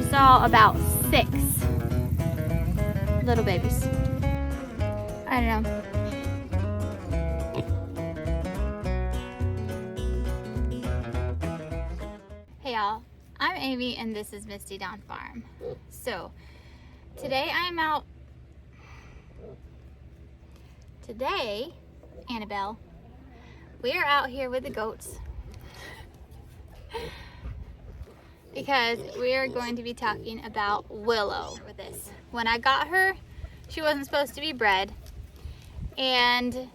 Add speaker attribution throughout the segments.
Speaker 1: saw about 6 little babies. I don't know. Hey y'all, I'm Amy and this is Misty Dawn Farm. So today I'm out. Today, Annabelle, we are out here with the goats because we are going to be talking about Willow for this. When I got her, she wasn't supposed to be bred, and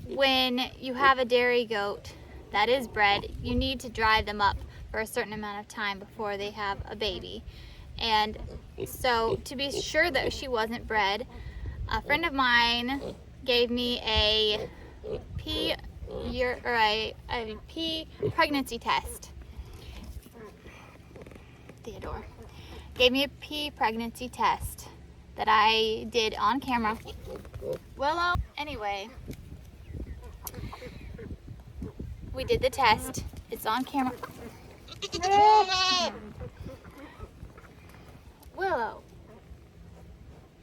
Speaker 1: when you have a dairy goat that is bred, you need to dry them up for a certain amount of time before they have a baby. And so to be sure that she wasn't bred, a friend of mine gave me a pea pregnancy test. Theodore gave me a pea pregnancy test that I did on camera. Willow, anyway, we did the test. It's on camera. Willow,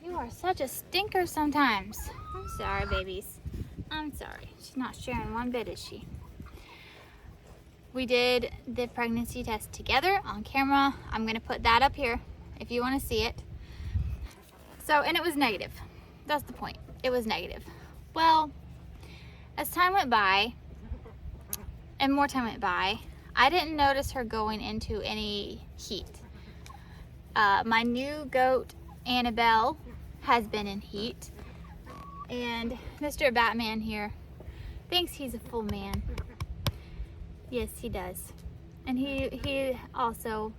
Speaker 1: you are such a stinker sometimes. I'm sorry, babies. I'm sorry. She's not sharing one bit, is she? We did the pregnancy test together on camera. I'm going to put that up here if you want to see it. So, and it was negative. That's the point. It was negative. Well, as time went by, and more time went by, I didn't notice her going into any heat. My new goat, Annabelle, has been in heat. And Mr. Batman here thinks he's a full man. Yes, he does. And he also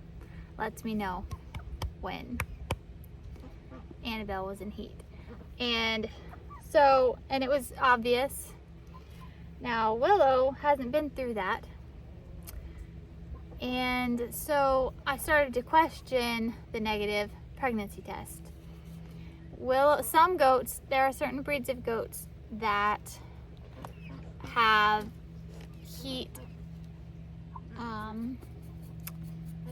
Speaker 1: lets me know when Annabelle was in heat. And so, and it was obvious. Now, Willow hasn't been through that. And so I started to question the negative pregnancy test. Some goats, there are certain breeds of goats that have heat,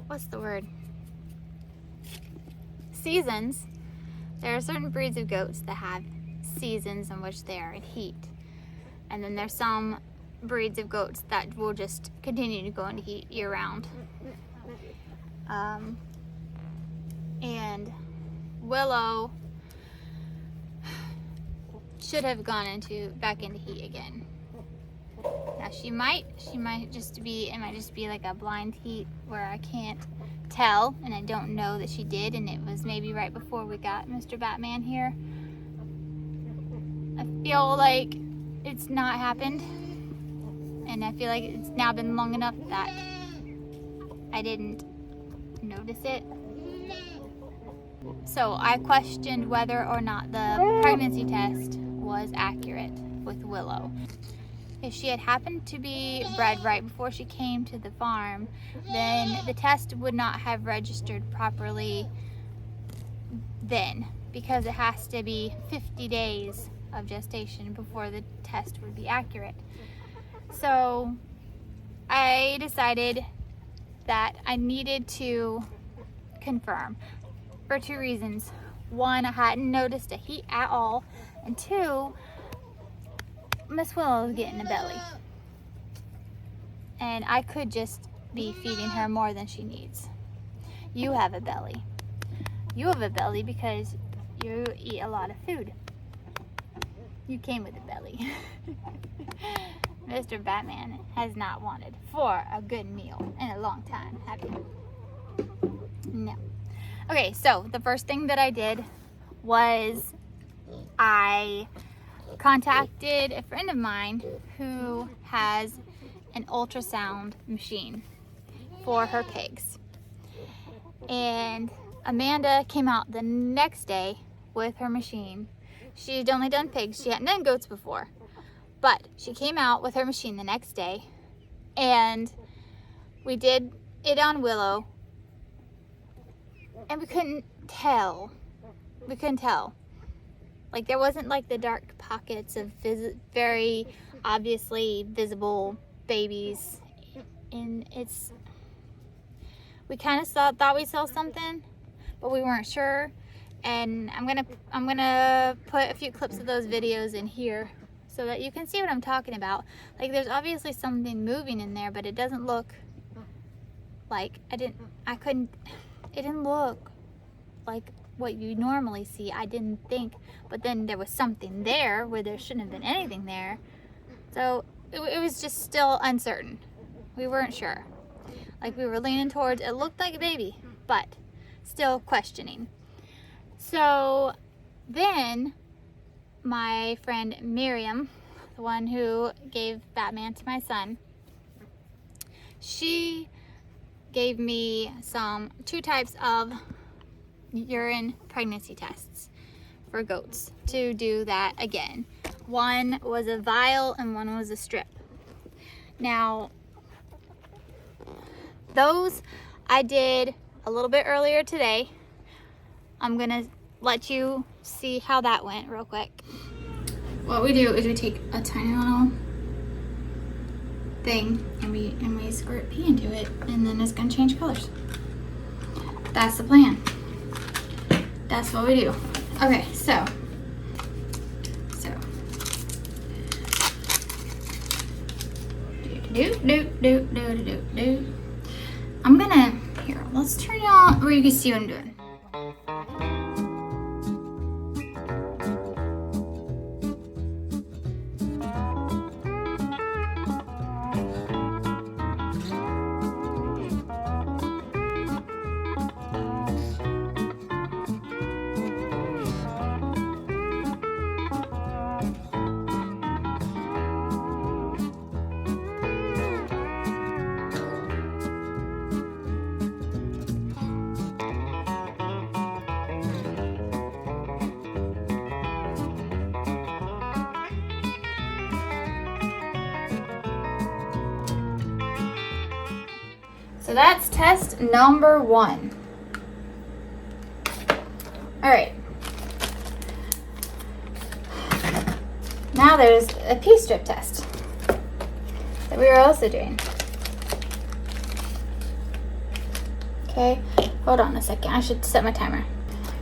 Speaker 1: what's the word? Seasons. There are certain breeds of goats that have seasons in which they are in heat. And then there's some breeds of goats that will just continue to go into heat year round. And Willow should have gone back into heat again. Now she might just be, it might just be like a blind heat where I can't tell and I don't know that she did, and it was maybe right before we got Mr. Batman here. I feel like it's not happened, and I feel like it's now been long enough that I didn't notice it. So I questioned whether or not the pregnancy test was accurate with Willow. If she had happened to be bred right before she came to the farm, then the test would not have registered properly then, because it has to be 50 days of gestation before the test would be accurate. So I decided that I needed to confirm for 2 reasons. 1, I hadn't noticed a heat at all, and 2, Miss Willow is getting a belly, and I could just be feeding her more than she needs. You have a belly. You have a belly because you eat a lot of food. You came with a belly. Mr. Batman has not wanted for a good meal in a long time, have you? No. Okay, so the first thing that I did was I contacted a friend of mine who has an ultrasound machine for her pigs. And Amanda came out the next day with her machine. She'd only done pigs. She hadn't done goats before. But she came out with her machine the next day, and we did it on Willow, and we couldn't tell. Like, there wasn't like the dark pockets of very obviously visible babies. And We kind of thought we saw something, but we weren't sure. And I'm gonna put a few clips of those videos in here so that you can see what I'm talking about. Like, there's obviously something moving in there, but it doesn't look like, it didn't look like what you normally see. I didn't think, but then there was something there where there shouldn't have been anything there. So it was just still uncertain. We weren't sure. Like, we were leaning towards, it looked like a baby, but still questioning. So then my friend Miriam, the one who gave Batman to my son, she gave me two types of urine pregnancy tests for goats to do that again. One was a vial and one was a strip. Now, those I did a little bit earlier today. I'm gonna let you see how that went real quick. What we do is we take a tiny little thing and we squirt pee into it, and then it's gonna change colors. That's the plan. That's what we do. Okay, so I'm gonna, here, let's turn you on where you can see what I'm doing. So that's test number 1. All right. Now there's a pee strip test that we were also doing. Okay, hold on a second. I should set my timer.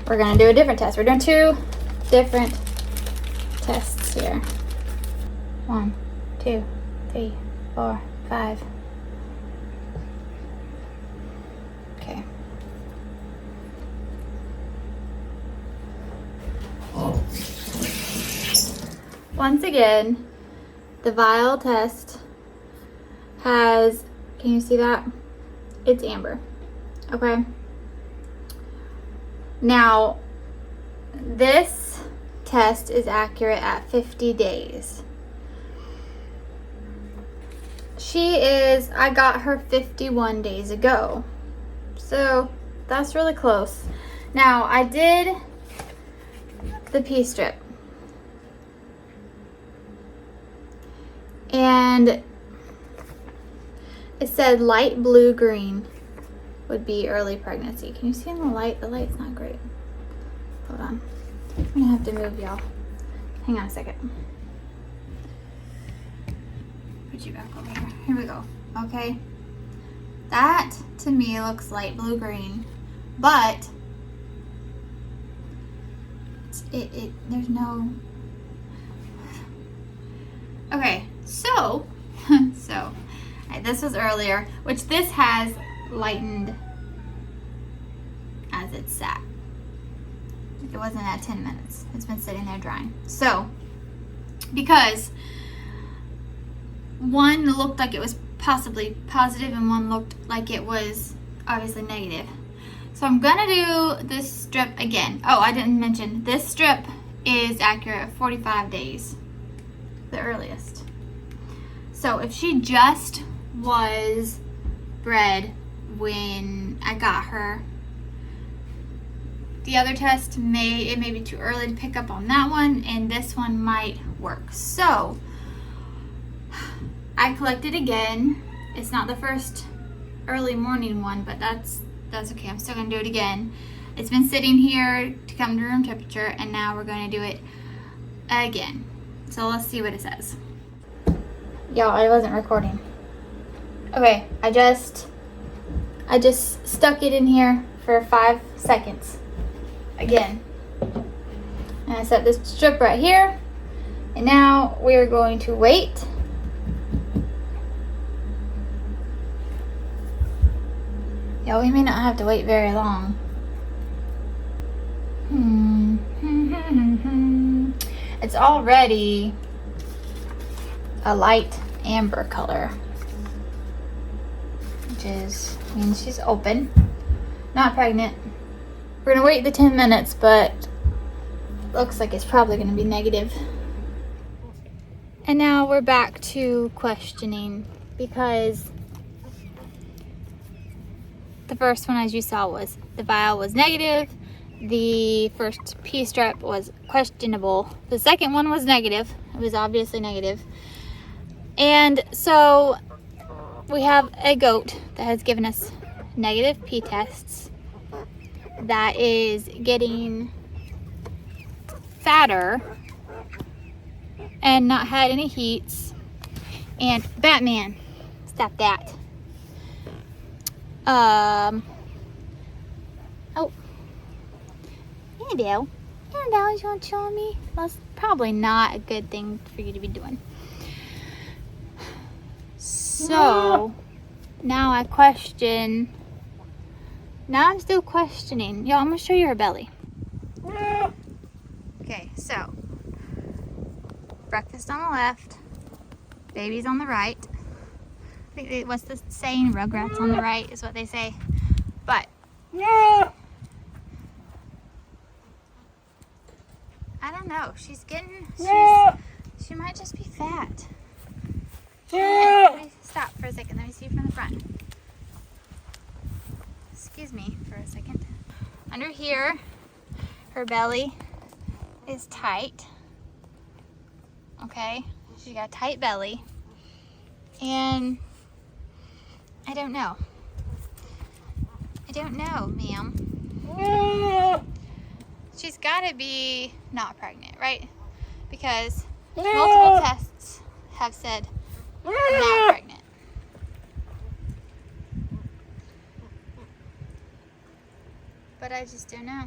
Speaker 1: We're gonna do a different test. We're doing 2 different tests here. 1, 2, 3, 4, 5. Okay. Once again, the vial test has, can you see that? It's amber. Okay. Now, this test is accurate at 50 days. I got her 51 days ago. So that's really close. Now, I did the pee strip. And it said light blue-green would be early pregnancy. Can you see in the light? The light's not great. Hold on. I'm gonna have to move y'all. Hang on a second. Put you back over here. Here we go. Okay. That to me looks light blue-green, but there's no. Okay, so this was earlier, which this has lightened as it sat. It wasn't at 10 minutes. It's been sitting there drying. So, because one looked like it was possibly positive and one looked like it was obviously negative. So I'm gonna do this strip again. Oh, I didn't mention, this strip is accurate at 45 days, the earliest. So if she just was bred when I got her, the other test it may be too early to pick up on that one, and this one might work. So I collected again. It's not the first early morning one, but that's okay. I'm still gonna do it again. It's been sitting here to come to room temperature, and now we're gonna do it again. So let's see what it says. Y'all, I wasn't recording. Okay, I I just stuck it in here for 5 seconds. Again. And I set this strip right here. And now we're going to wait. Yeah, we may not have to wait very long. It's already a light amber color, which is, means she's open, not pregnant. We're gonna wait the 10 minutes, but looks like it's probably gonna be negative. And now we're back to questioning, because the first one, as you saw, was the vial was negative. The first pea strip was questionable. The second one was negative. It was obviously negative. And so we have a goat that has given us negative pee tests, that is getting fatter and not had any heats. And Batman, stop that. Oh. Hello. Hello, you want to chill on me? That's probably not a good thing for you to be doing. So, now I question. Now I'm still questioning. Y'all, I'm going to show you her belly. Okay, so. Breakfast on the left. Baby's on the right. I think what's the saying? Rugrats on the right is what they say. But. I don't know. She might just be fat. Let me stop for a second. Let me see from the front. Excuse me for a second. Under here, her belly is tight. Okay? She got a tight belly. And I don't know. I don't know, ma'am. She's got to be not pregnant, right? Because multiple tests have said not pregnant. But I just don't know.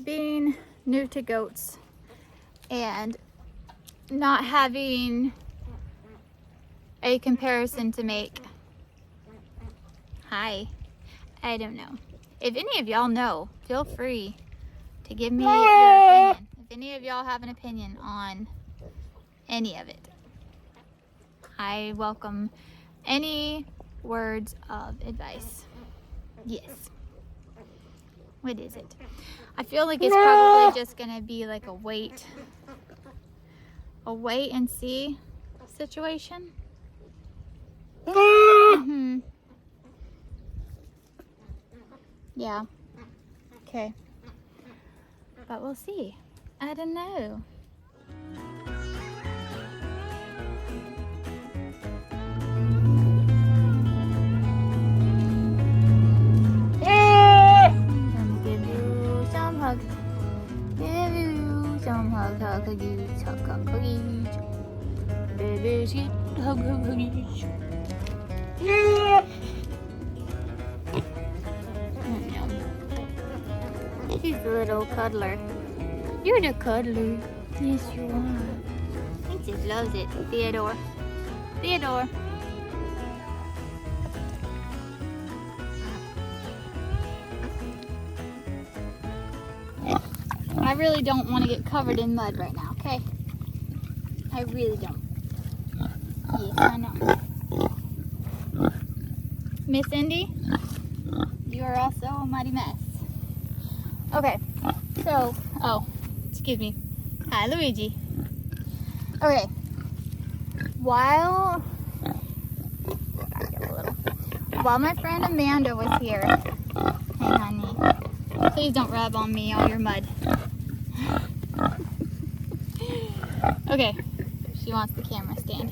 Speaker 1: Being new to goats and not having a comparison to make, I don't know. If any of y'all know, feel free to give me your opinion. If any of y'all have an opinion on any of it, I welcome any words of advice. Yes. What is it? I feel like it's probably just gonna be like a wait and see situation. Yeah. Okay. But we'll see. I don't know. Gonna give you some hugs. Give you some hugs, huggies, huggies. Babies get huggies. She's the little cuddler. You're the cuddler. Yes, you are. He just loves it. Theodore. Theodore. I really don't want to get covered in mud right now, okay? I really don't. Yes, I know. Miss Indy, you are also a muddy mess. Okay, so, oh, excuse me. Hi, Luigi. Okay, while my friend Amanda was here, hey honey, please don't rub on me all your mud. Okay, she wants the camera stand.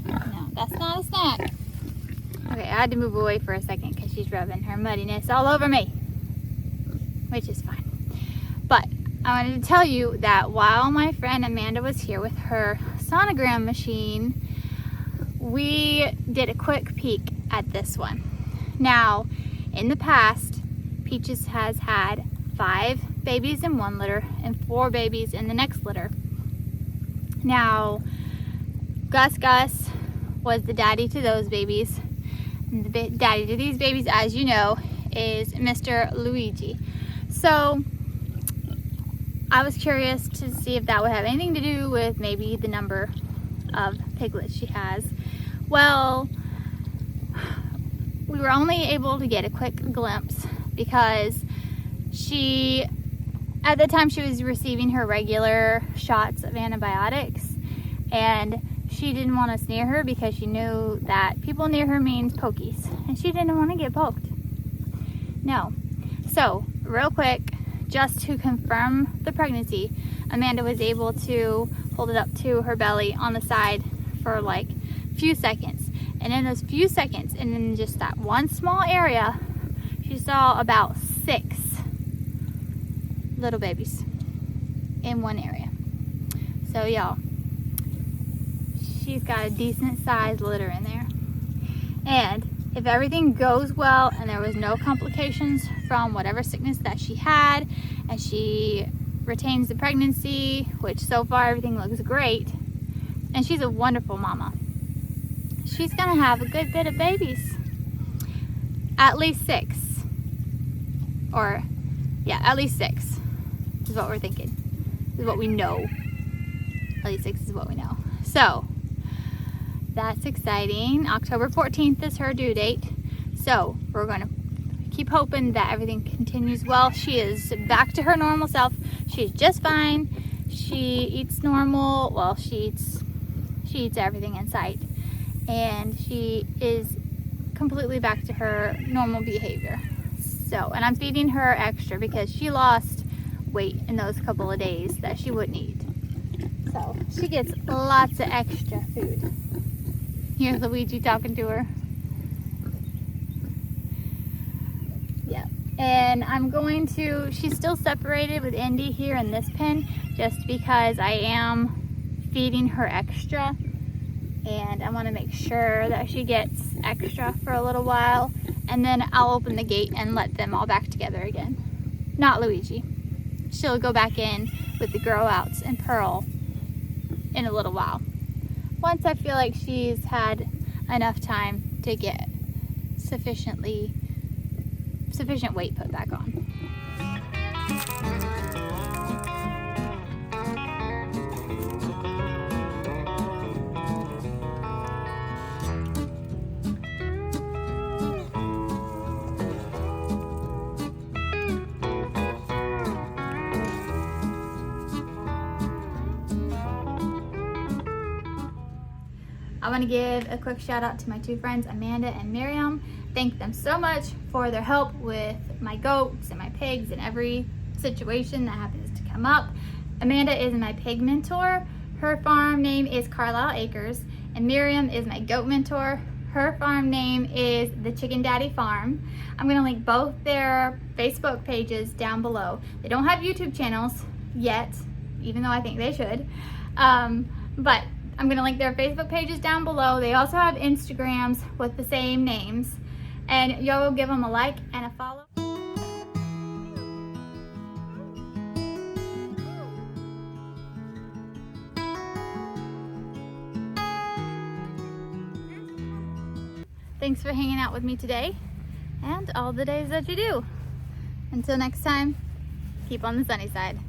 Speaker 1: No, that's not a snack. Okay, I had to move away for a second because she's rubbing her muddiness all over me, which is fine. But I wanted to tell you that while my friend Amanda was here with her sonogram machine, we did a quick peek at this one. Now, in the past, Peaches has had 5 babies in one litter and 4 babies in the next litter. Now, Gus was the daddy to those babies. And the daddy to these babies, as you know, is Mr. Luigi. So, I was curious to see if that would have anything to do with maybe the number of piglets she has. Well, we were only able to get a quick glimpse because she, at the time, she was receiving her regular shots of antibiotics, and she didn't want us near her because she knew that people near her means pokies, and she didn't want to get poked. No. So, real quick, just to confirm the pregnancy, Amanda was able to hold it up to her belly on the side for like a few seconds. And in those few seconds, and in just that one small area, she saw about 6 little babies in one area. So y'all, she's got a decent sized litter in there. And if everything goes well and there was no complications from whatever sickness that she had, and she retains the pregnancy, which so far everything looks great, and she's a wonderful mama, she's gonna have a good bit of babies. At least 6. Or, yeah, at least 6 is what we're thinking. Is what we know. At least 6 is what we know. So, that's exciting. October 14th is her due date. So, we're going to keep hoping that everything continues well. She is back to her normal self. She's just fine. She eats normal. Well, she eats everything in sight. And she is completely back to her normal behavior. So, and I'm feeding her extra because she lost weight in those couple of days that she wouldn't eat. So, she gets lots of extra food. Here's Luigi talking to her. Yeah. And I'm going to, she's still separated with Indy here in this pen just because I am feeding her extra. And I want to make sure that she gets extra for a little while. And then I'll open the gate and let them all back together again. Not Luigi. She'll go back in with the grow outs and Pearl in a little while. Once I feel like she's had enough time to get sufficient weight put back on. I want to give a quick shout out to my 2 friends, Amanda and Miriam. Thank them so much for their help with my goats and my pigs and every situation that happens to come up. Amanda is my pig mentor. Her farm name is Carlisle Acres. And Miriam is my goat mentor. Her farm name is the Chicken Daddy Farm. I'm going to link both their Facebook pages down below. They don't have YouTube channels yet, even though I think they should. But I'm going to link their Facebook pages down below. They also have Instagrams with the same names. And y'all go give them a like and a follow. Thanks for hanging out with me today and all the days that you do. Until next time, keep on the sunny side.